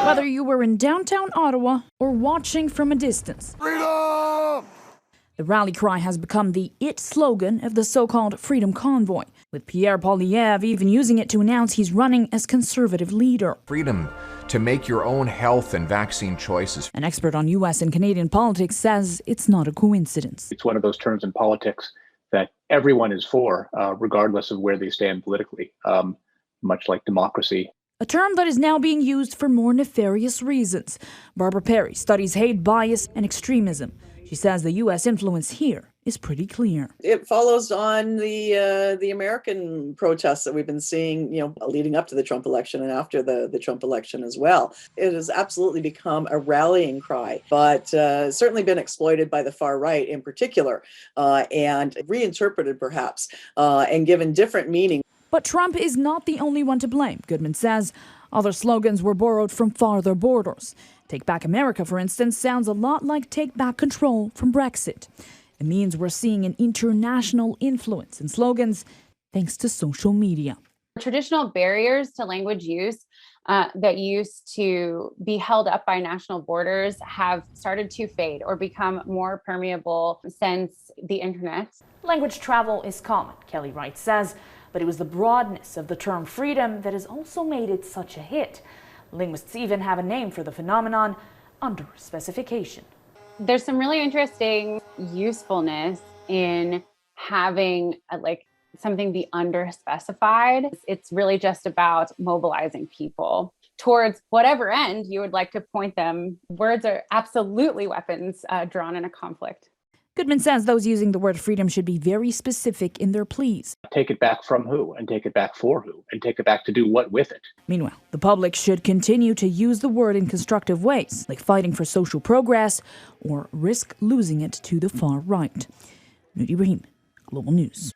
Whether you were in downtown Ottawa or watching from a distance, Freedom! The rally cry has become the it slogan of the so-called Freedom Convoy, with Pierre Poilievre even using it to announce he's running as Conservative leader. Freedom to make your own health and vaccine choices. An expert on U.S. and Canadian politics says it's not a coincidence. It's one of those terms in politics that everyone is for, regardless of where they stand politically, much like democracy. A term that is now being used for more nefarious reasons. Barbara Perry studies hate, bias, and extremism. She says the U.S. influence here is pretty clear. It follows on the American protests that we've been seeing, leading up to the Trump election and after the Trump election as well. It has absolutely become a rallying cry, but certainly been exploited by the far right in particular, and reinterpreted perhaps, and given different meaning. But Trump is not the only one to blame, Goodman says. Other slogans were borrowed from farther borders. Take Back America, for instance, sounds a lot like Take Back Control from Brexit. It means we're seeing an international influence in slogans thanks to social media. Traditional barriers to language use that used to be held up by national borders have started to fade or become more permeable since the internet. Language travel is common, Kelly Wright says, but it was the broadness of the term freedom that has also made it such a hit. Linguists even have a name for the phenomenon, under specification. There's some really interesting usefulness in having something be underspecified. It's really just about mobilizing people towards whatever end you would like to point them. Words are absolutely weapons drawn in a conflict. Goodman says those using the word freedom should be very specific in their pleas. Take it back from who, and take it back for who, and take it back to do what with it. Meanwhile, the public should continue to use the word in constructive ways, like fighting for social progress, or risk losing it to the far right. Noor Ibrahim, Global News.